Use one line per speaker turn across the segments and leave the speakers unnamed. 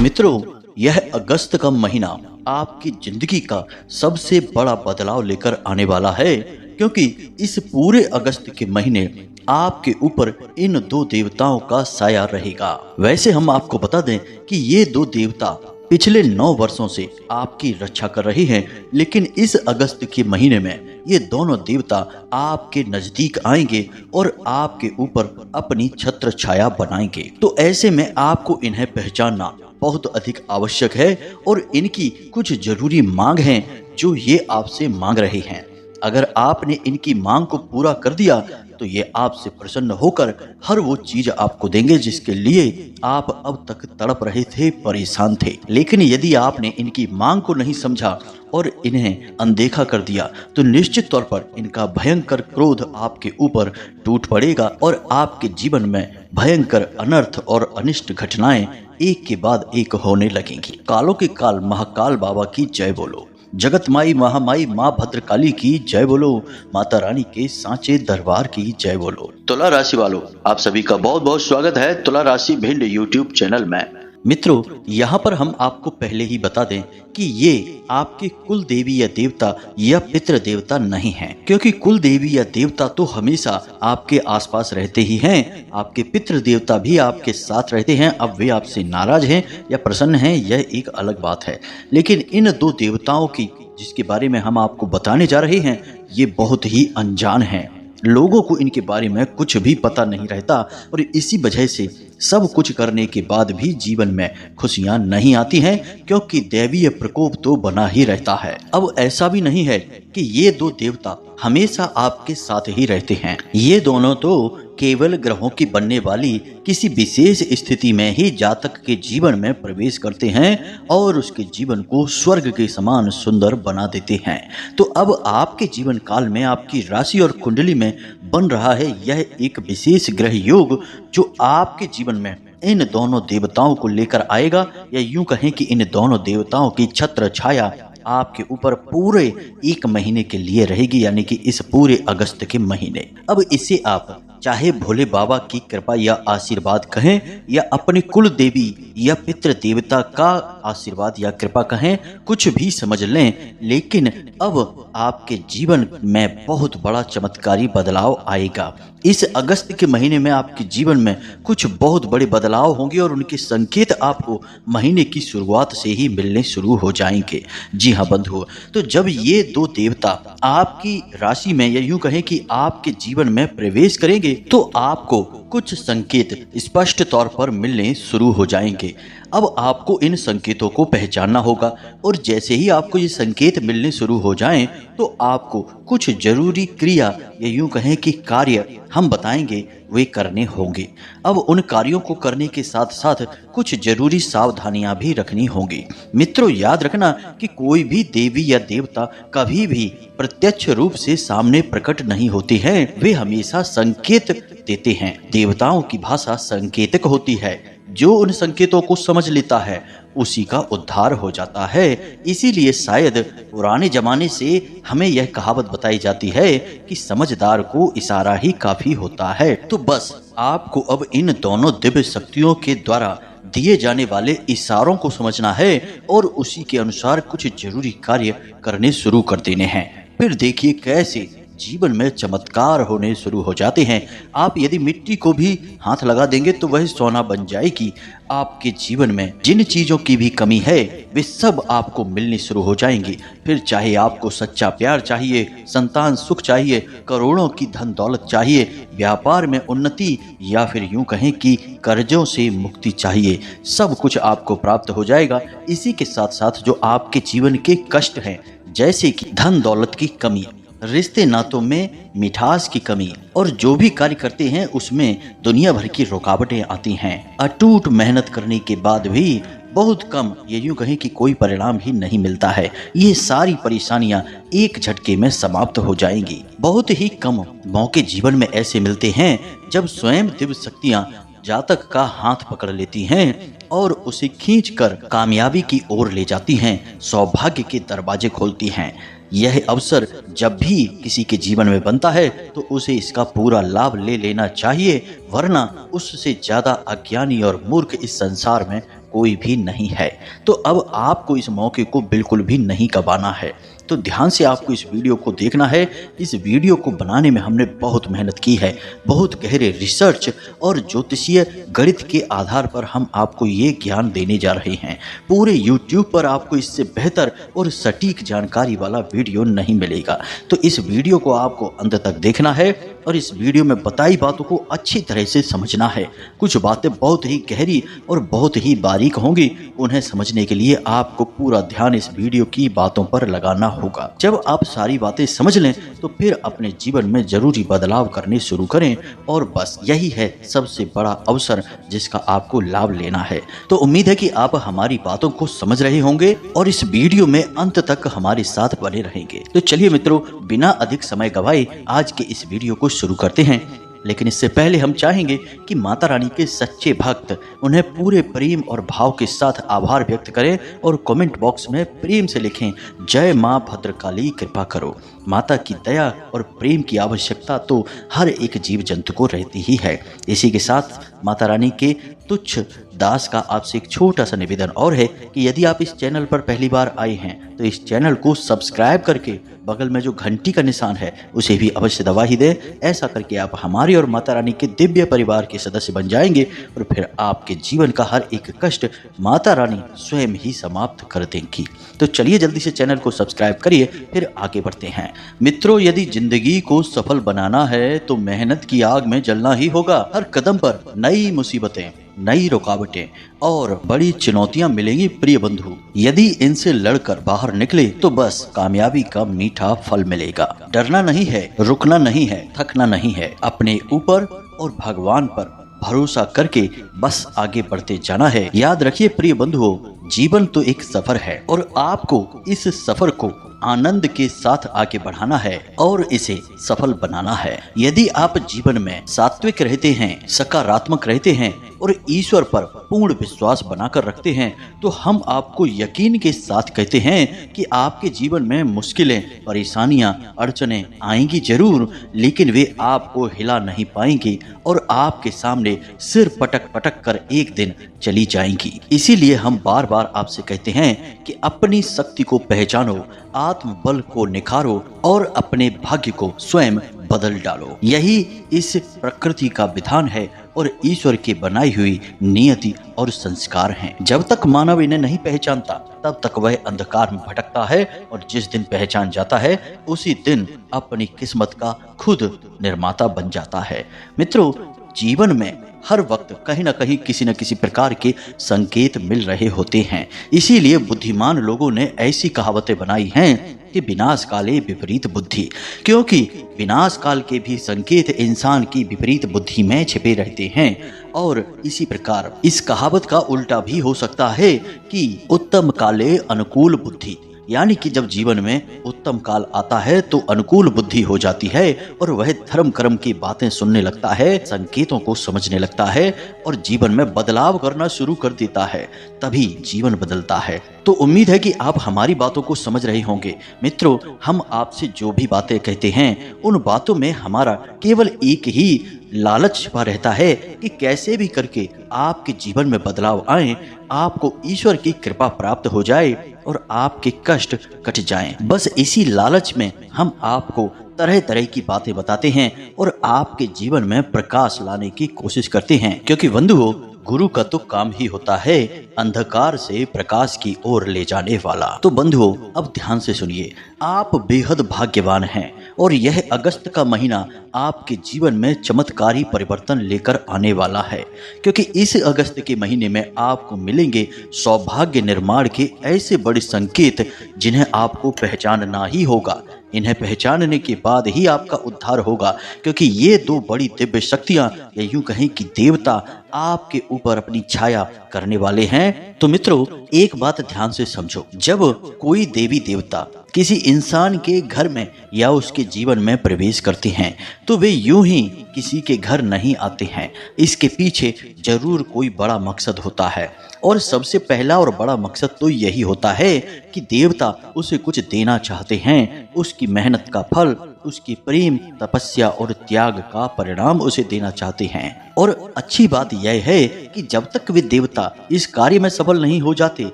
मित्रों, यह अगस्त का महीना आपकी जिंदगी का सबसे बड़ा बदलाव लेकर आने वाला है, क्योंकि इस पूरे अगस्त के महीने आपके ऊपर इन दो देवताओं का साया रहेगा। वैसे हम आपको बता दें कि ये दो देवता पिछले 9 वर्षों से आपकी रक्षा कर रहे हैं, लेकिन इस अगस्त के महीने में ये दोनों देवता आपके नजदीक आएंगे और आपके ऊपर अपनी छत्र छाया बनाएंगे। तो ऐसे में आपको इन्हें पहचानना बहुत अधिक आवश्यक है और इनकी कुछ जरूरी मांग हैं जो ये आपसे मांग रहे हैं। अगर आपने इनकी मांग को पूरा कर दिया तो ये आपसे प्रसन्न होकर हर वो चीज आपको देंगे जिसके लिए आप अब तक तड़प रहे थे, परेशान थे। लेकिन यदि आपने इनकी मांग को नहीं समझा और इन्हें अनदेखा कर दिया तो निश्चित तौर पर इनका भयंकर क्रोध आपके ऊपर टूट पड़ेगा और आपके जीवन में भयंकर अनर्थ और अनिष्ट घटनाएं एक के बाद एक होने लगेंगी। कालों के काल महाकाल बाबा की जय बोलो, जगत माई महामाई माँ भद्रकाली की जय बोलो, माता रानी के सांचे दरबार की जय बोलो। तुला राशि वालों, आप सभी का बहुत बहुत स्वागत है तुला राशि भिंड यूट्यूब चैनल में। मित्रों, यहाँ पर हम आपको पहले ही बता दें कि ये आपके कुल देवी या देवता या पितृ देवता नहीं हैं, क्योंकि कुल देवी या देवता तो हमेशा आपके आसपास रहते ही हैं। आपके पितृ देवता भी आपके साथ रहते हैं। अब वे आपसे नाराज हैं या प्रसन्न हैं, यह एक अलग बात है। लेकिन इन दो देवताओं की जिसके बारे में हम आपको बताने जा रहे हैं, ये बहुत ही अनजान हैं। लोगों को इनके बारे में कुछ भी पता नहीं रहता और इसी वजह से सब कुछ करने के बाद भी जीवन में खुशियां नहीं आती हैं, क्योंकि दैवीय प्रकोप तो बना ही रहता है। अब ऐसा भी नहीं है कि ये दो देवता हमेशा आपके साथ ही रहते हैं। ये दोनों तो केवल ग्रहों की बनने वाली किसी विशेष स्थिति में ही जातक के जीवन में प्रवेश करते हैं और उसके जीवन को स्वर्ग के समान सुंदर बना देते हैं। तो अब आपके जीवन काल में आपकी राशि और कुंडली में बन रहा है यह एक विशेष ग्रह योग जो आपके जीवन में इन दोनों देवताओं को लेकर आएगा, या यूं कहें कि इन दोनों देवताओं की छत्र छाया आपके ऊपर पूरे 1 महीने के लिए रहेगी, यानी कि इस पूरे अगस्त के महीने। अब इसे आप चाहे भोले बाबा की कृपा या आशीर्वाद कहें या अपने कुल देवी या पितृ देवता का आशीर्वाद या कृपा कहें, कुछ भी समझ लें, लेकिन अब आपके जीवन में बहुत बड़ा चमत्कारी बदलाव आएगा। इस अगस्त के महीने में आपके जीवन में कुछ बहुत बड़े बदलाव होंगे और उनके संकेत आपको महीने की शुरुआत से ही मिलने शुरू हो जाएंगे। जी हाँ बंधुओं, तो जब ये दो देवता आपकी राशि में या यूं कहें कि आपके जीवन में प्रवेश करेंगे तो आपको कुछ संकेत स्पष्ट तौर पर मिलने शुरू हो जाएंगे। अब आपको इन संकेतों को पहचानना होगा और जैसे ही आपको ये संकेत मिलने शुरू हो जाएं तो आपको कुछ जरूरी क्रिया या यूं कहें कि कार्य हम बताएंगे वे करने होंगे। अब उन कार्यों को करने के साथ साथ कुछ जरूरी सावधानियां भी रखनी होंगी। मित्रों, याद रखना कि कोई भी देवी या देवता कभी भी प्रत्यक्ष रूप से सामने प्रकट नहीं होते हैं, वे हमेशा संकेत देते हैं। देवताओं की भाषा संकेतक होती है, जो उन संकेतों को समझ लेता है उसी का उद्धार हो जाता है। इसीलिए शायद पुराने जमाने से हमें यह कहावत बताई जाती है कि समझदार को इशारा ही काफी होता है। तो बस आपको अब इन दोनों दिव्य शक्तियों के द्वारा दिए जाने वाले इशारों को समझना है और उसी के अनुसार कुछ जरूरी कार्य करने शुरू कर देने हैं। फिर देखिए कैसे जीवन में चमत्कार होने शुरू हो जाते हैं। आप यदि मिट्टी को भी हाथ लगा देंगे तो वह सोना बन जाएगी। आपके जीवन में जिन चीजों की भी कमी है वे सब आपको मिलनी शुरू हो जाएंगी। फिर चाहे आपको सच्चा प्यार चाहिए, संतान सुख चाहिए, करोड़ों की धन दौलत चाहिए, व्यापार में उन्नति, या फिर यूं कहें कि कर्जों से मुक्ति चाहिए, सब कुछ आपको प्राप्त हो जाएगा। इसी के साथ साथ जो आपके जीवन के कष्ट हैं, जैसे कि धन दौलत की कमी, रिश्ते नातों में मिठास की कमी और जो भी कार्य करते हैं उसमें दुनिया भर की रुकावटें आती हैं, अटूट मेहनत करने के बाद भी बहुत कम, ये यूं कहें कि कोई परिणाम ही नहीं मिलता है, ये सारी परेशानियां एक झटके में समाप्त हो जाएंगी। बहुत ही कम मौके जीवन में ऐसे मिलते हैं जब स्वयं दिव्य शक्तियां जातक का हाथ पकड़ लेती हैं और उसे खींचकर कामयाबी की ओर ले जाती हैं, सौभाग्य के दरवाजे खोलती हैं। यह अवसर जब भी किसी के जीवन में बनता है तो उसे इसका पूरा लाभ ले लेना चाहिए, वरना उससे ज्यादा अज्ञानी और मूर्ख इस संसार में कोई भी नहीं है। तो अब आपको इस मौके को बिल्कुल भी नहीं गंवाना है। तो ध्यान से आपको इस वीडियो को देखना है। इस वीडियो को बनाने में हमने बहुत मेहनत की है, बहुत गहरे रिसर्च और ज्योतिषीय गणित के आधार पर हम आपको ये ज्ञान देने जा रहे हैं। पूरे YouTube पर आपको इससे बेहतर और सटीक जानकारी वाला वीडियो नहीं मिलेगा। तो इस वीडियो को आपको अंत तक देखना है और इस वीडियो में बताई बातों को अच्छी तरह से समझना है। कुछ बातें बहुत ही गहरी और बहुत ही बारीक होंगी, उन्हें समझने के लिए आपको पूरा ध्यान इस वीडियो की बातों पर लगाना होगा। जब आप सारी बातें समझ लें तो फिर अपने जीवन में जरूरी बदलाव करने शुरू करें और बस यही है सबसे बड़ा अवसर जिसका आपको लाभ लेना है। तो उम्मीद है कि आप हमारी बातों को समझ रहे होंगे और इस वीडियो में अंत तक हमारे साथ बने रहेंगे। तो चलिए मित्रों, बिना अधिक समय गवाए आज के इस वीडियो को शुरू करते हैं। लेकिन इससे पहले हम चाहेंगे कि माता रानी के सच्चे भक्त उन्हें पूरे प्रेम और भाव के साथ आभार व्यक्त करें और कमेंट बॉक्स में प्रेम से लिखें, जय मां भद्रकाली कृपा करो। माता की दया और प्रेम की आवश्यकता तो हर एक जीव जंतु को रहती ही है। इसी के साथ माता रानी के तुच्छ दास का आपसे एक छोटा सा निवेदन और है कि यदि आप इस चैनल पर पहली बार आए हैं तो इस चैनल को सब्सक्राइब करके बगल में जो घंटी का निशान है उसे भी अवश्य दबा ही दें। ऐसा करके आप हमारे और माता रानी के दिव्य परिवार के सदस्य बन जाएंगे और फिर आपके जीवन का हर एक कष्ट माता रानी स्वयं ही समाप्त कर देंगी। तो चलिए जल्दी से चैनल को सब्सक्राइब करिए, फिर आगे बढ़ते हैं। मित्रों, यदि जिंदगी को सफल बनाना है तो मेहनत की आग में जलना ही होगा। हर कदम पर नई मुसीबतें, नई रुकावटें और बड़ी चुनौतियां मिलेंगी प्रिय बंधु। यदि इनसे लड़कर बाहर निकले तो बस कामयाबी का मीठा फल मिलेगा। डरना नहीं है, रुकना नहीं है, थकना नहीं है। अपने ऊपर और भगवान पर भरोसा करके बस आगे बढ़ते जाना है। याद रखिए प्रिय बंधुओं, जीवन तो एक सफर है और आपको इस सफर को आनंद के साथ आगे बढ़ाना है और इसे सफल बनाना है। यदि आप जीवन में सात्विक रहते हैं, सकारात्मक रहते हैं और ईश्वर पर पूर्ण विश्वास बनाकर रखते हैं तो हम आपको यकीन के साथ कहते हैं कि आपके जीवन में मुश्किलें, परेशानियां, अड़चनें आएंगी जरूर, लेकिन वे आपको हिला नहीं पाएंगी और आपके सामने सिर पटक पटक कर एक दिन चली जाएंगी। इसीलिए हम बार बार आपसे कहते हैं कि अपनी शक्ति को पहचानो, आत्मबल को निखारो और अपने भाग्य को स्वयं बदल डालो। यही इस प्रकृति का विधान है और ईश्वर की बनाई हुई नियति और संस्कार हैं। जब तक मानव इन्हें नहीं पहचानता तब तक वह अंधकार में भटकता है और जिस दिन पहचान जाता है उसी दिन अपनी किस्मत का खुद निर्माता बन जाता है। मित्रों, जीवन में हर वक्त कहीं न कहीं किसी न किसी प्रकार के संकेत मिल रहे होते हैं। इसीलिए बुद्धिमान लोगों ने ऐसी कहावतें बनाई हैं कि विनाश काले विपरीत बुद्धि, क्योंकि विनाश काल के भी संकेत इंसान की विपरीत बुद्धि में छिपे रहते हैं। और इसी प्रकार इस कहावत का उल्टा भी हो सकता है कि उत्तम काले अनुकूल बुद्धि, यानी कि जब जीवन में उत्तम काल आता है तो अनुकूल बुद्धि हो जाती है और वह धर्म कर्म की बातें सुनने लगता है, संकेतों को समझने लगता है और जीवन में बदलाव करना शुरू कर देता है। तभी जीवन बदलता है। तो उम्मीद है कि आप हमारी बातों को समझ रहे होंगे। मित्रों, हम आपसे जो भी बातें कहते हैं उन बातों में हमारा केवल एक ही लालच छिपा रहता है कि कैसे भी करके आपके जीवन में बदलाव आए, आपको ईश्वर की कृपा प्राप्त हो जाए और आपके कष्ट कट जाएं। बस इसी लालच में हम आपको तरह तरह की बातें बताते हैं और आपके जीवन में प्रकाश लाने की कोशिश करते हैं, क्योंकि बंधुओं, गुरु का तो काम ही होता है अंधकार से प्रकाश की ओर ले जाने वाला। तो बंधुओं, अब ध्यान से सुनिए, आप बेहद भाग्यवान हैं और यह अगस्त का महीना आपके जीवन में चमत्कारी परिवर्तन लेकर आने वाला है, क्योंकि इस अगस्त के महीने में आपको मिलेंगे सौभाग्य निर्माण के ऐसे बड़े संकेत जिन्हें आपको पहचानना ही होगा। इन्हें पहचानने के बाद ही आपका उद्धार होगा, क्योंकि ये दो बड़ी दिव्य शक्तियां या यूं कहें कि देवता आपके ऊपर अपनी छाया करने वाले हैं। तो मित्रों, एक बात ध्यान से समझो, जब कोई देवी देवता किसी इंसान के घर में या उसके जीवन में प्रवेश करते हैं तो वे यूं ही किसी के घर नहीं आते हैं। इसके पीछे जरूर कोई बड़ा मकसद होता है और सबसे पहला और बड़ा मकसद तो यही होता है कि देवता उसे कुछ देना चाहते हैं, उसकी मेहनत का फल उसकी प्रेम, तपस्या और त्याग का परिणाम उसे देना चाहते हैं। और अच्छी बात यह है कि जब तक वे देवता इस कार्य में सफल नहीं हो जाते,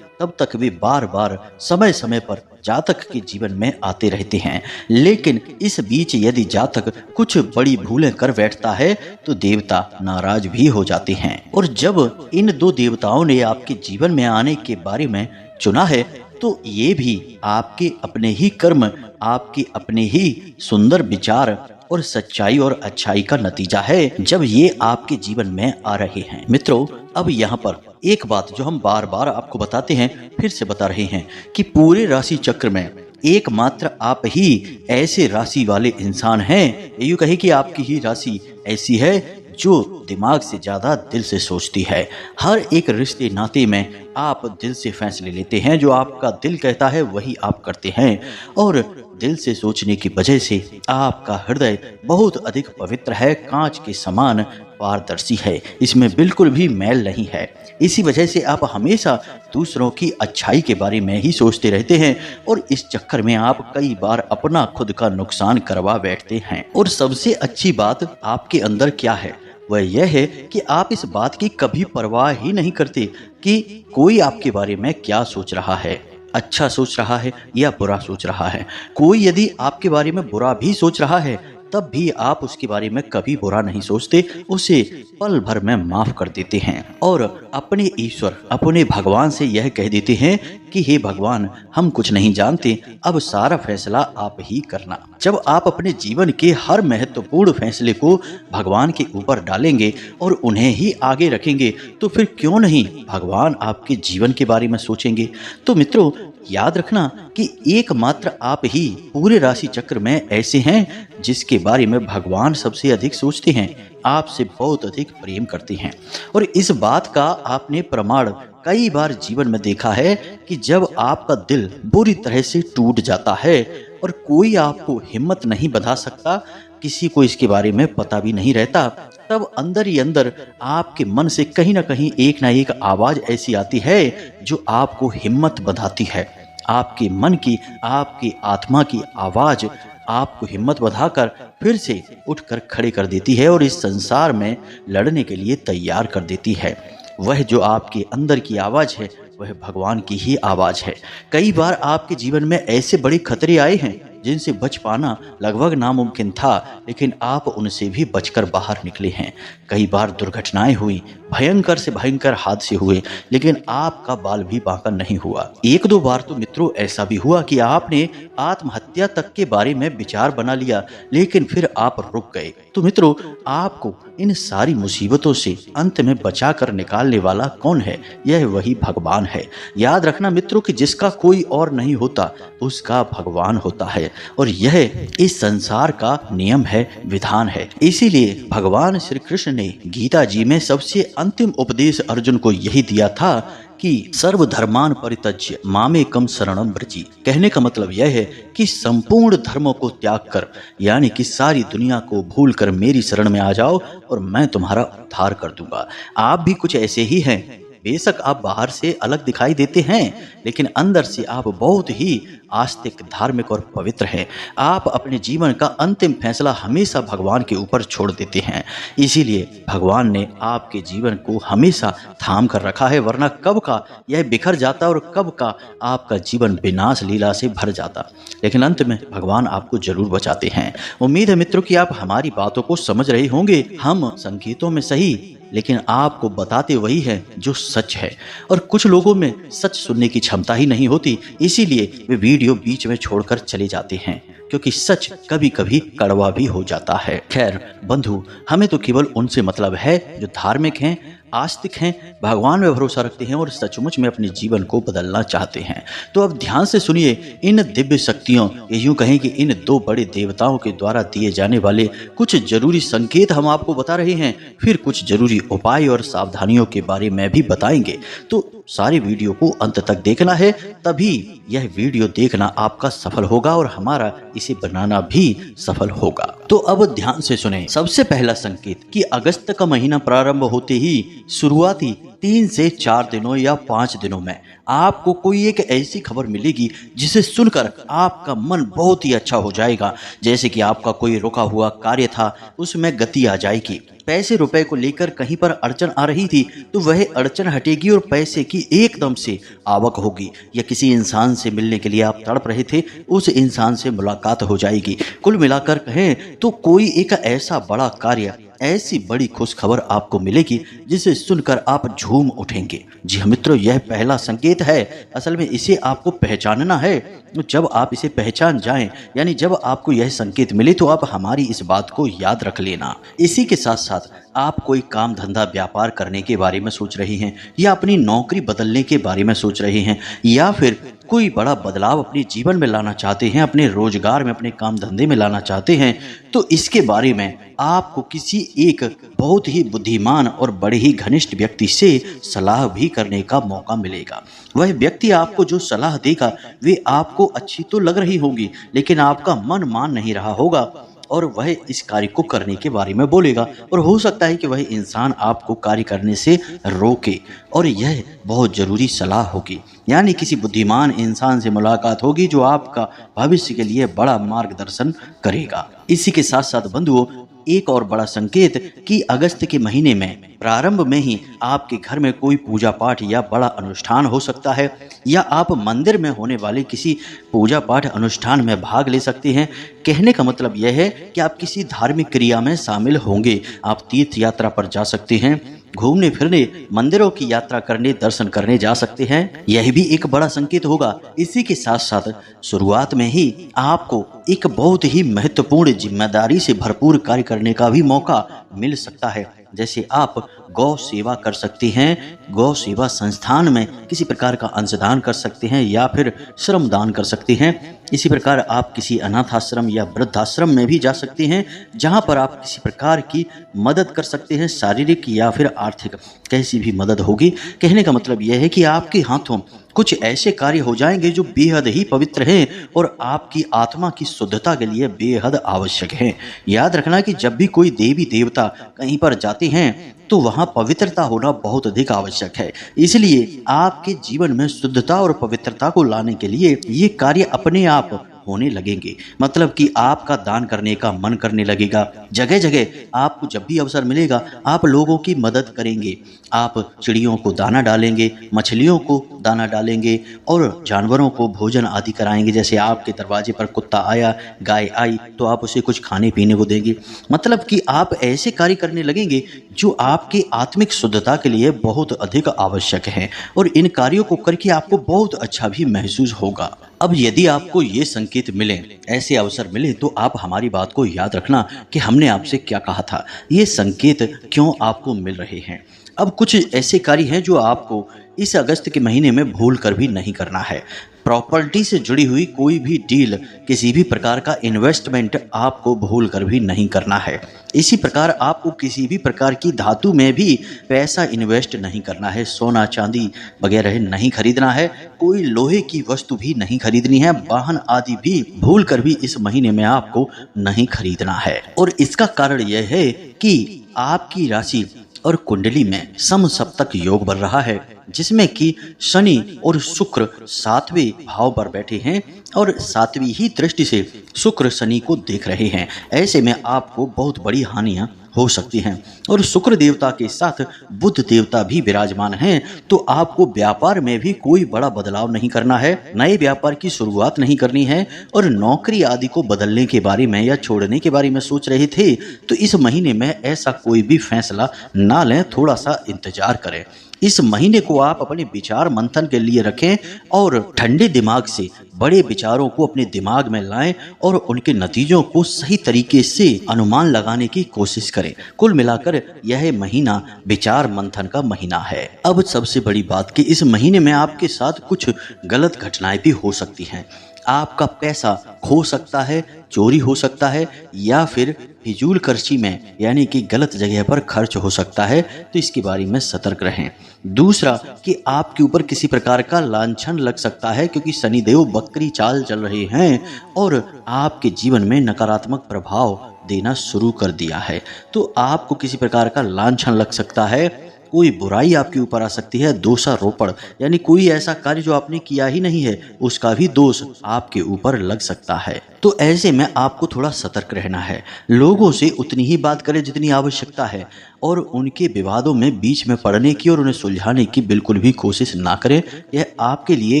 तब तक वे बार बार समय समय पर जातक के जीवन में आते रहते हैं। लेकिन इस बीच यदि जातक कुछ बड़ी भूलें कर बैठता है तो देवता नाराज भी हो जाते हैं। और जब इन दो देवताओं ने आपके जीवन में आने के बारे में चुना है तो ये भी आपके अपने ही कर्म, आपके अपने ही सुंदर विचार और सच्चाई और अच्छाई का नतीजा है जब ये आपके जीवन में आ रहे हैं। मित्रों, अब यहाँ पर एक बात जो हम बार बार आपको बताते हैं, फिर से बता रहे हैं कि पूरे राशि चक्र में एकमात्र आप ही ऐसे राशि वाले इंसान हैं, यूँ कहे कि आपकी ही राशि ऐसी है जो दिमाग से ज्यादा दिल से सोचती है। हर एक रिश्ते नाते में आप दिल से फैसले लेते हैं, जो आपका दिल कहता है वही आप करते हैं। और दिल से सोचने की वजह से आपका हृदय बहुत अधिक पवित्र है, कांच के समान पारदर्शी है, इसमें बिल्कुल भी मैल नहीं है। इसी वजह से आप हमेशा दूसरों की अच्छाई के बारे में ही सोचते रहते हैं और इस चक्कर में आप कई बार अपना खुद का नुकसान करवा बैठते हैं। और सबसे अच्छी बात आपके अंदर क्या है, वह यह है कि आप इस बात की कभी परवाह ही नहीं करते कि कोई आपके बारे में क्या सोच रहा है, अच्छा सोच रहा है या बुरा सोच रहा है। कोई यदि आपके बारे में बुरा भी सोच रहा है तब भी आप उसके बारे में कभी बुरा नहीं सोचते, उसे पल भर में माफ कर देते हैं और अपने ईश्वर, अपने भगवान से यह कह देते हैं कि हे भगवान, हम कुछ नहीं जानते, अब सारा फैसला आप ही करना। जब आप अपने जीवन के हर महत्वपूर्ण फैसले को भगवान के ऊपर डालेंगे और उन्हें ही आगे रखेंगे तो फिर क्यों नहीं भगवान आपके जीवन के बारे में सोचेंगे। तो मित्रों, याद रखना कि एकमात्र आप ही पूरे राशि चक्र में ऐसे हैं जिसके बारे में भगवान सबसे अधिक सोचते हैं, आपसे बहुत अधिक प्रेम करते हैं। और इस बात का आपने प्रमाण कई बार जीवन में देखा है कि जब आपका दिल बुरी तरह से टूट जाता है और कोई आपको हिम्मत नहीं बंधा सकता, किसी को इसके बारे में पता भी नहीं रहता, तब अंदर ही अंदर आपके मन से कहीं ना कहीं एक ना एक आवाज ऐसी आती है जो आपको हिम्मत बंधाती है। आपके मन की, आपकी आत्मा की आवाज आपको हिम्मत बंधाकर फिर से उठकर खड़े कर देती है और इस संसार में लड़ने के लिए तैयार कर देती है। वह जो आपके अंदर की आवाज है वह भगवान की ही आवाज है। कई बार आपके जीवन में ऐसे बड़े खतरे आए हैं जिनसे बच पाना लगभग नामुमकिन था, लेकिन आप उनसे भी बचकर बाहर निकले हैं। कई बार दुर्घटनाएं हुई, भयंकर से भयंकर हादसे हुए, लेकिन आपका बाल भी बांका नहीं हुआ। एक दो बार तो मित्रों ऐसा भी हुआ कि आपने आत्महत्या तक के बारे में विचार बना लिया, लेकिन फिर आप रुक गए। तो मित्रों, आपको इन सारी मुसीबतों से अंत में बचा कर निकालने वाला कौन है? यह वही भगवान है। याद रखना मित्रों कि जिसका कोई और नहीं होता उसका भगवान होता है, और यह इस संसार का नियम है, विधान है। इसीलिए भगवान श्री कृष्ण ने गीता जी में सबसे अंतिम उपदेश अर्जुन को यही दिया था कि सर्वधर्मान परित्यज्य मामेकम शरणम व्रजी। कहने का मतलब यह है कि संपूर्ण धर्मों को त्याग कर, यानी कि सारी दुनिया को भूल कर मेरी शरण में आ जाओ और मैं तुम्हारा उद्धार कर दूंगा। आप भी कुछ ऐसे ही हैं। बेशक आप बाहर से अलग दिखाई देते हैं, लेकिन अंदर से आप बहुत ही आस्तिक, धार्मिक और पवित्र हैं। आप अपने जीवन का अंतिम फैसला हमेशा भगवान के ऊपर छोड़ देते हैं। इसीलिए भगवान ने आपके जीवन को हमेशा थाम कर रखा है, वरना कब का यह बिखर जाता और कब का आपका जीवन विनाश लीला से भर जाता। लेकिन अंत में भगवान आपको जरूर बचाते हैं। उम्मीद है मित्रों कि आप हमारी बातों को समझ रहे होंगे। हम संकेतों में सही, लेकिन आपको बताते वही है जो सच है। और कुछ लोगों में सच सुनने की क्षमता ही नहीं होती, इसीलिए वे वीडियो बीच में छोड़कर चले जाते हैं, क्योंकि सच कभी कभी कड़वा भी हो जाता है। खैर बंधु, हमें तो केवल उनसे मतलब है जो धार्मिक हैं, आस्तिक हैं, भगवान में भरोसा रखते हैं और सचमुच में अपने जीवन को बदलना चाहते हैं। तो अब ध्यान से सुनिए इन दिव्य शक्तियों, यूं कहें कि इन दो बड़े देवताओं के द्वारा दिए जाने वाले कुछ जरूरी संकेत हम आपको बता रहे हैं, फिर कुछ जरूरी उपाय और सावधानियों के बारे में भी बताएंगे। तो सारे वीडियो को अंत तक देखना है, तभी यह वीडियो देखना आपका सफल होगा और हमारा इसे बनाना भी सफल होगा। तो अब ध्यान से सुने। सबसे पहला संकेत कि अगस्त का महीना प्रारंभ होते ही शुरुआती 3 से 4 दिनों या 5 दिनों में आपको कोई एक ऐसी खबर मिलेगी जिसे सुनकर आपका मन बहुत ही अच्छा हो जाएगा। जैसे कि आपका कोई रुका हुआ कार्य था, उसमें गति आ जाएगी। पैसे रुपए को लेकर कहीं पर अड़चन आ रही थी तो वह अड़चन हटेगी और पैसे की एकदम से आवक होगी। या किसी इंसान से मिलने के लिए आप तड़प रहे थे, उस इंसान से मुलाकात हो जाएगी। कुल मिलाकर कहें तो कोई एक ऐसा बड़ा कार्य, ऐसी बड़ी खुश खबर आपको मिलेगी जिसे सुनकर आप झूम उठेंगे। जी हाँ मित्रों, यह पहला संकेत है। असल में इसे आपको पहचानना है। जब आप इसे पहचान जाएं, यानी जब आपको यह संकेत मिले, तो आप हमारी इस बात को याद रख लेना। इसी के साथ साथ आप कोई काम धंधा व्यापार करने के बारे में सोच रहे हैं, या अपनी नौकरी बदलने के बारे में सोच रहे हैं, या फिर कोई बड़ा बदलाव अपने जीवन में लाना चाहते हैं, अपने रोजगार में, अपने काम धंधे में लाना चाहते हैं, तो इसके बारे में आपको किसी एक बहुत ही बुद्धिमान और बड़े ही घनिष्ठ व्यक्ति से सलाह भी करने का मौका मिलेगा। वह व्यक्ति आपको जो सलाह देगा वे आपको अच्छी तो लग रही होगी, लेकिन आपका मन मान नहीं रहा होगा और वह इस कार्य को करने के बारे में बोलेगा। और हो सकता है कि वह इंसान आपको कार्य करने से रोके, और यह बहुत ज़रूरी सलाह होगी। यानी किसी बुद्धिमान इंसान से मुलाकात होगी जो आपका भविष्य के लिए बड़ा मार्गदर्शन करेगा। इसी के साथ साथ बंधुओं, एक और बड़ा संकेत कि अगस्त के महीने में प्रारंभ में ही आपके घर में कोई पूजा पाठ या बड़ा अनुष्ठान हो सकता है, या आप मंदिर में होने वाले किसी पूजा पाठ अनुष्ठान में भाग ले सकते हैं। कहने का मतलब यह है कि आप किसी धार्मिक क्रिया में शामिल होंगे। आप तीर्थ यात्रा पर जा सकते हैं, घूमने फिरने, मंदिरों की यात्रा करने, दर्शन करने जा सकते हैं। यह भी एक बड़ा संकेत होगा। इसी के साथ साथ शुरुआत में ही आपको एक बहुत ही महत्वपूर्ण जिम्मेदारी से भरपूर कार्य करने का भी मौका मिल सकता है। जैसे आप गौ सेवा कर सकते हैं, गौ सेवा संस्थान में किसी प्रकार का अंशदान कर सकते हैं, या फिर श्रम दान कर सकते हैं। इसी प्रकार आप किसी अनाथ आश्रम या वृद्धाश्रम में भी जा सकते हैं, जहां पर आप किसी प्रकार की मदद कर सकते हैं, शारीरिक या फिर आर्थिक, कैसी भी मदद होगी। कहने का मतलब यह है कि आपके हाथों कुछ ऐसे कार्य हो जाएंगे जो बेहद ही पवित्र हैं और आपकी आत्मा की शुद्धता के लिए बेहद आवश्यक हैं। याद रखना कि जब भी कोई देवी देवता कहीं पर जाते हैं तो वहाँ पवित्रता होना बहुत अधिक आवश्यक है। इसलिए आपके जीवन में शुद्धता और पवित्रता को लाने के लिए ये कार्य अपने आप होने लगेंगे। मतलब कि आपका दान करने का मन करने लगेगा। जगह जगह आपको जब भी अवसर मिलेगा आप लोगों की मदद करेंगे। आप चिड़ियों को दाना डालेंगे, मछलियों को दाना डालेंगे और जानवरों को भोजन आदि कराएंगे। जैसे आपके दरवाजे पर कुत्ता आया, गाय आई, तो आप उसे कुछ खाने पीने को देंगे। मतलब कि आप ऐसे कार्य करने लगेंगे जो आपके आत्मिक शुद्धता के लिए बहुत अधिक आवश्यक हैं, और इन कार्यों को करके आपको बहुत अच्छा भी महसूस होगा। अब यदि आपको ये संकेत मिले, ऐसे अवसर मिले, तो आप हमारी बात को याद रखना कि हमने आपसे क्या कहा था। ये संकेत क्यों आपको मिल रहे हैं। अब कुछ ऐसे कार्य हैं जो आपको इस अगस्त के महीने में भूल कर भी नहीं करना है। प्रॉपर्टी से जुड़ी हुई कोई भी डील, किसी भी प्रकार का इन्वेस्टमेंट आपको भूल कर भी नहीं करना है। इसी प्रकार आपको किसी भी प्रकार की धातु में भी पैसा इन्वेस्ट नहीं करना है। सोना चांदी वगैरह नहीं खरीदना है। कोई लोहे की वस्तु भी नहीं खरीदनी है। वाहन आदि भी भूल कर भी इस महीने में आपको नहीं खरीदना है। और इसका कारण यह है कि आपकी राशि और कुंडली में समसप्तक योग बन रहा है, जिसमें कि शनि और शुक्र 7वें भाव पर बैठे हैं और 7वीं ही दृष्टि से शुक्र शनि को देख रहे हैं। ऐसे में आपको बहुत बड़ी हानियां हो सकती हैं। और शुक्र देवता के साथ बुध देवता भी विराजमान हैं, तो आपको व्यापार में भी कोई बड़ा बदलाव नहीं करना है, नए व्यापार की शुरुआत नहीं करनी है। और नौकरी आदि को बदलने के बारे में या छोड़ने के बारे में सोच रहे थे, तो इस महीने में ऐसा कोई भी फैसला ना लें, थोड़ा सा इंतजार करें। इस महीने को आप अपने विचार मंथन के लिए रखें और ठंडे दिमाग से बड़े विचारों को अपने दिमाग में लाएं और उनके नतीजों को सही तरीके से अनुमान लगाने की कोशिश करें। कुल मिलाकर यह महीना विचार मंथन का महीना है। अब सबसे बड़ी बात कि इस महीने में आपके साथ कुछ गलत घटनाएं भी हो सकती हैं। आपका पैसा खो सकता है, चोरी हो सकता है, या फिर फिजूल खर्ची में यानी कि गलत जगह पर खर्च हो सकता है, तो इसके बारे में सतर्क रहें। दूसरा कि आपके ऊपर किसी प्रकार का लांछन लग सकता है, क्योंकि शनिदेव बकरी चाल चल रहे हैं और आपके जीवन में नकारात्मक प्रभाव देना शुरू कर दिया है। तो आपको किसी प्रकार का लांछन लग सकता है कोई बुराई आपके ऊपर आ सकती है, दोषारोपण यानी कोई ऐसा कार्य जो आपने किया ही नहीं है उसका भी दोष आपके ऊपर लग सकता है। तो ऐसे में आपको थोड़ा सतर्क रहना है। लोगों से उतनी ही बात करें जितनी आवश्यकता है और उनके विवादों में बीच में पड़ने की और उन्हें सुलझाने की बिल्कुल भी कोशिश ना करें, यह आपके लिए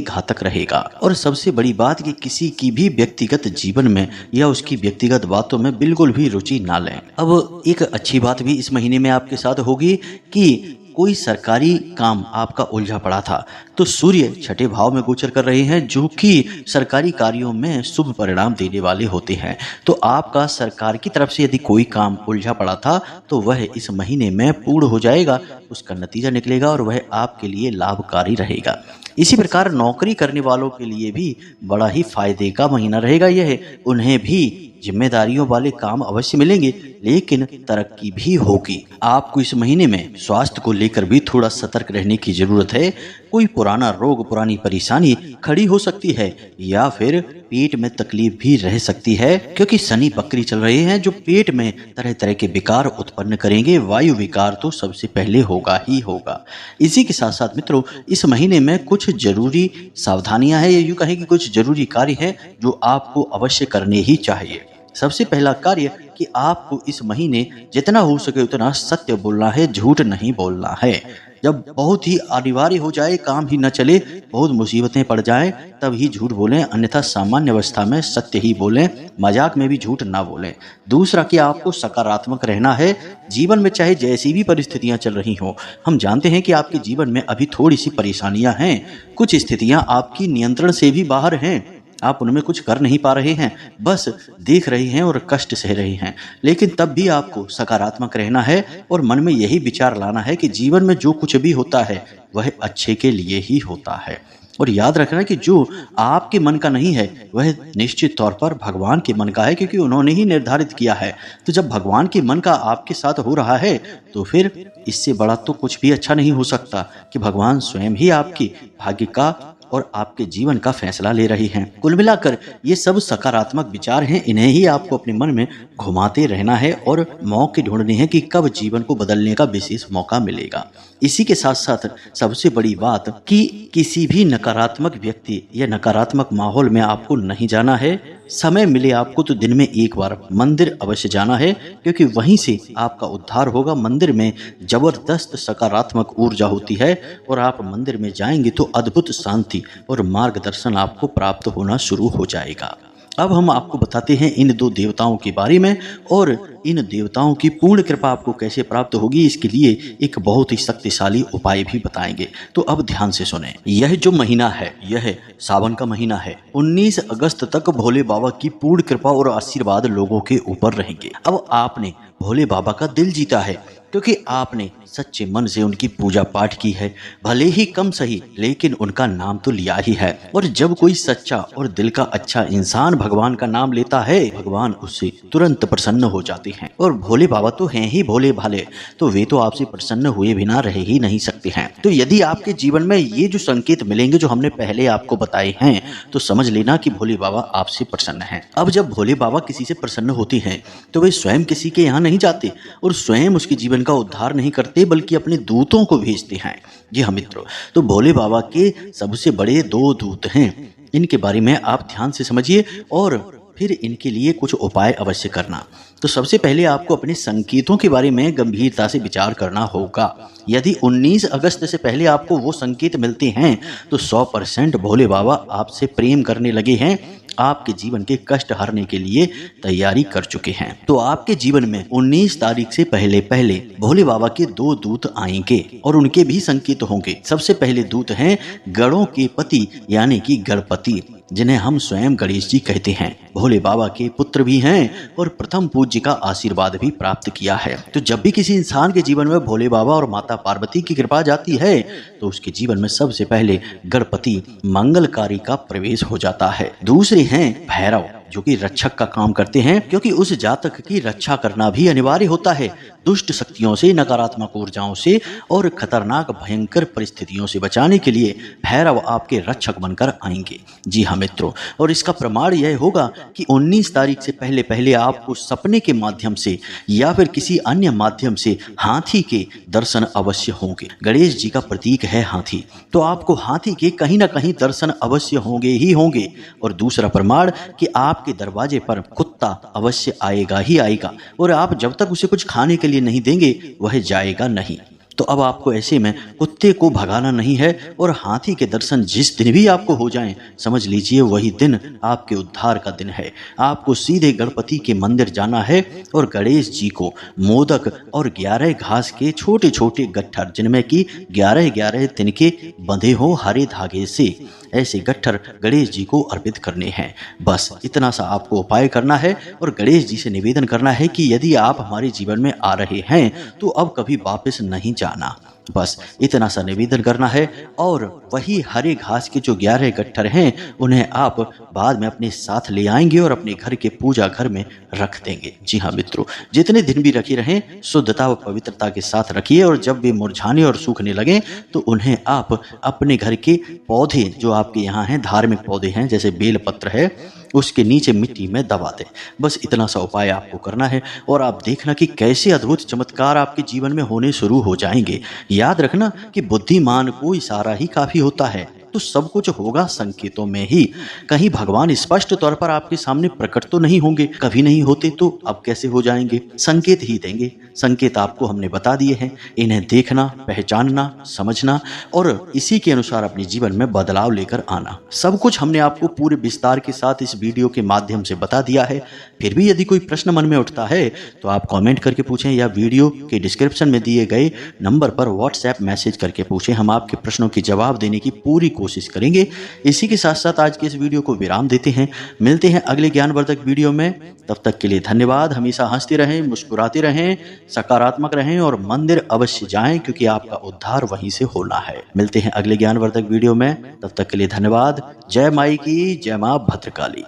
घातक रहेगा। और सबसे बड़ी बात कि किसी की भी व्यक्तिगत जीवन में या उसकी व्यक्तिगत बातों में बिल्कुल भी रुचि ना लें। अब एक अच्छी बात भी इस महीने में आपके साथ होगी कि कोई सरकारी काम आपका उलझा पड़ा था तो सूर्य छठे भाव में गोचर कर रहे हैं जो कि सरकारी कार्यों में शुभ परिणाम देने वाले होते हैं। तो आपका सरकार की तरफ से यदि कोई काम उलझा पड़ा था तो वह इस महीने में पूर्ण हो जाएगा, उसका नतीजा निकलेगा और वह आपके लिए लाभकारी रहेगा। इसी प्रकार नौकरी करने वालों के लिए भी बड़ा ही फायदे का महीना रहेगा यह। उन्हें भी जिम्मेदारियों वाले काम अवश्य मिलेंगे लेकिन तरक्की भी होगी। आपको इस महीने में स्वास्थ्य को लेकर भी थोड़ा सतर्क रहने की जरूरत है। कोई पुराना रोग, पुरानी परेशानी खड़ी हो सकती है या फिर पेट में तकलीफ भी रह सकती है क्योंकि शनि बकरी चल रहे हैं जो पेट में तरह तरह के विकार उत्पन्न करेंगे। वायु विकार तो सबसे पहले होगा ही होगा। इसी के साथ साथ मित्रों इस महीने में कुछ जरूरी सावधानियां हैं, या यूं कहें कि कुछ जरूरी कार्य हैं जो आपको अवश्य करने ही चाहिए। सबसे पहला कार्य कि आपको इस महीने जितना हो सके उतना सत्य बोलना है, झूठ नहीं बोलना है। जब बहुत ही अनिवार्य हो जाए, काम ही न चले, बहुत मुसीबतें पड़ जाएं, तब ही झूठ बोलें, अन्यथा सामान्य अवस्था में सत्य ही बोलें, मजाक में भी झूठ ना बोलें। दूसरा कि आपको सकारात्मक रहना है। जीवन में चाहे जैसी भी परिस्थितियां चल रही हों, हम जानते हैं कि आपके जीवन में अभी थोड़ी सी परेशानियां हैं, कुछ स्थितियां आपकी नियंत्रण से भी बाहर हैं, आप उनमें कुछ कर नहीं पा रहे हैं, बस देख रहे हैं और कष्ट सह रहे हैं। लेकिन तब भी आपको सकारात्मक रहना है और मन में यही विचार लाना है कि जीवन में जो कुछ भी होता है वह अच्छे के लिए ही होता है। और याद रखना कि जो आपके मन का नहीं है वह निश्चित तौर पर भगवान के मन का है, क्योंकि उन्होंने ही निर्धारित किया है। तो जब भगवान के मन का आपके साथ हो रहा है तो फिर इससे बड़ा तो कुछ भी अच्छा नहीं हो सकता कि भगवान स्वयं ही आपकी भाग्य का और आपके जीवन का फैसला ले रही हैं। कुल मिलाकर ये सब सकारात्मक विचार हैं, इन्हें ही आपको अपने मन में घुमाते रहना है और मौके ढूंढने हैं कि कब जीवन को बदलने का विशेष मौका मिलेगा। इसी के साथ साथ सबसे बड़ी बात कि किसी भी नकारात्मक व्यक्ति या नकारात्मक माहौल में आपको नहीं जाना है। समय मिले आपको तो दिन में एक बार मंदिर अवश्य जाना है, क्योंकि वहीं से आपका उद्धार होगा। मंदिर में जबरदस्त सकारात्मक ऊर्जा होती है और आप मंदिर में जाएंगे तो अद्भुत शांति और मार्गदर्शन आपको प्राप्त होना शुरू हो जाएगा। अब हम आपको बताते हैं इन दो देवताओं के बारे में और इन देवताओं की पूर्ण कृपा आपको कैसे प्राप्त होगी। इसके लिए एक बहुत ही शक्तिशाली उपाय भी बताएंगे, तो अब ध्यान से सुने। यह जो महीना है यह सावन का महीना है। 19 अगस्त तक भोले बाबा की पूर्ण कृपा और आशीर्वाद लोगों के ऊपर रहेंगे। अब आपने भोले बाबा का दिल जीता है क्योंकि आपने सच्चे मन से उनकी पूजा पाठ की है, भले ही कम सही लेकिन उनका नाम तो लिया ही है। और जब कोई सच्चा और दिल का अच्छा इंसान भगवान का नाम लेता है, भगवान उससे तुरंत प्रसन्न हो जाते हैं। और भोले बाबा तो हैं ही भोले भाले, तो वे तो आपसे प्रसन्न हुए बिना रह ही नहीं सकते हैं। तो यदि आपके जीवन में ये जो संकेत मिलेंगे जो हमने पहले आपको बताए हैं, तो समझ लेना कि भोले बाबा आपसे प्रसन्न हैं। अब जब भोले बाबा किसी से प्रसन्न होते हैं तो वे स्वयं किसी के यहाँ नहीं जाते और स्वयं उसके जीवन का उद्धार नहीं करते, बल्कि अपने दूतों को भेजते हैं। जी हाँ मित्रों, तो भोले बाबा के सबसे बड़े 2 दूत हैं। इनके बारे में आप ध्यान से समझिए और फिर इनके लिए कुछ उपाय अवश्य करना। तो सबसे पहले आपको अपने संकेतों के बारे में गंभीरता से विचार करना होगा। यदि 19 अगस्त से पहले आपको वो संकेत मिलते हैं तो 100% भोले बाबा आपसे प्रेम करने लगे हैं, आपके जीवन के कष्ट हरने के लिए तैयारी कर चुके हैं। तो आपके जीवन में 19 तारीख से पहले पहले भोले बाबा के 2 दूत आएंगे और उनके भी संकेत होंगे। सबसे पहले दूत हैं गणों के पति यानी कि गणपति, जिन्हें हम स्वयं गणेश जी कहते हैं। भोले बाबा के पुत्र भी हैं और प्रथम पूज्य का आशीर्वाद भी प्राप्त किया है। तो जब भी किसी इंसान के जीवन में भोले बाबा और माता पार्वती की कृपा जाती है तो उसके जीवन में सबसे पहले गणपति मंगलकारी का प्रवेश हो जाता है। दूसरे हैं भैरव। जो कि रक्षक का काम करते हैं, क्योंकि उस जातक की रक्षा करना भी अनिवार्य होता है। दुष्ट शक्तियों से, नकारात्मक ऊर्जाओं से और खतरनाक भयंकर परिस्थितियों से बचाने के लिए भैरव आपके रक्षक बनकर आएंगे। जी हाँ मित्रों, और इसका प्रमाण यह होगा कि 19 तारीख से पहले पहले आपको सपने के माध्यम से या फिर किसी अन्य माध्यम से हाथी के दर्शन अवश्य होंगे। गणेश जी का प्रतीक है हाथी, तो आपको हाथी के कहीं ना कहीं दर्शन अवश्य होंगे ही होंगे। और दूसरा प्रमाण कि आपके दरवाजे पर कुत्ता अवश्य आएगा ही आएगा, और आप जब तक उसे कुछ खाने के लिए नहीं देंगे वह जाएगा नहीं। तो अब आपको ऐसे में कुत्ते को भगाना नहीं है, और हाथी के दर्शन जिस दिन भी आपको हो जाएं, समझ लीजिए वही दिन आपके उद्धार का दिन है। आपको सीधे गणपति के मंदिर जाना है और गणेश जी को मोदक और 11 घास के छोटे छोटे गट्ठर, जिनमें कि 11-11 तिनके बंधे हों हरे धागे से, ऐसे गट्ठर गणेश जी को अर्पित करने हैं। बस इतना सा आपको उपाय करना है और गणेश जी से निवेदन करना है कि यदि आप हमारे जीवन में आ रहे हैं तो अब कभी वापस नहीं जाना। बस इतना सा निवेदन करना है, और वही हरे घास के जो 11 गट्ठर हैं उन्हें आप बाद में अपने साथ ले आएंगे और अपने घर के पूजा घर में रख देंगे। जी हाँ मित्रों, जितने दिन भी रखे रहें शुद्धता व पवित्रता के साथ रखिए, और जब वे मुरझाने और सूखने लगे तो उन्हें आप अपने घर के पौधे जो आपके यहाँ हैं, धार्मिक पौधे हैं जैसे बेलपत्र है, उसके नीचे मिट्टी में दबा दें। बस इतना सा उपाय आपको करना है, और आप देखना कि कैसे अद्भुत चमत्कार आपके जीवन में होने शुरू हो जाएंगे। याद रखना कि बुद्धिमान को इशारा ही काफी होता है, तो सब कुछ होगा संकेतों में ही। कहीं भगवान स्पष्ट तौर पर आपके सामने प्रकट तो नहीं होंगे, कभी नहीं होते तो अब कैसे हो जाएंगे, संकेत ही देंगे। संकेत आपको हमने बता दिए हैं, इन्हें देखना, पहचानना, समझना और इसी के अनुसार अपने जीवन में बदलाव लेकर आना। सब कुछ हमने आपको पूरे विस्तार के साथ इस वीडियो के माध्यम से बता दिया है। फिर भी यदि कोई प्रश्न मन में उठता है तो आप कमेंट करके पूछें, या वीडियो के डिस्क्रिप्शन में दिए गए नंबर पर व्हाट्सएप मैसेज करके पूछें। हम आपके प्रश्नों के जवाब देने की पूरी कोशिश करेंगे। इसी के साथ साथ आज के इस वीडियो को विराम देते हैं। मिलते हैं अगले ज्ञानवर्धक वीडियो में। तब तक के लिए धन्यवाद। हमेशा हंसते रहें, मुस्कुराते रहें, सकारात्मक रहें और मंदिर अवश्य जाएं, क्योंकि आपका उद्धार वहीं से होना है। मिलते हैं अगले ज्ञानवर्धक वीडियो में। तब तक के लिए धन्यवाद। जय माई की, जय मां भद्रकाली।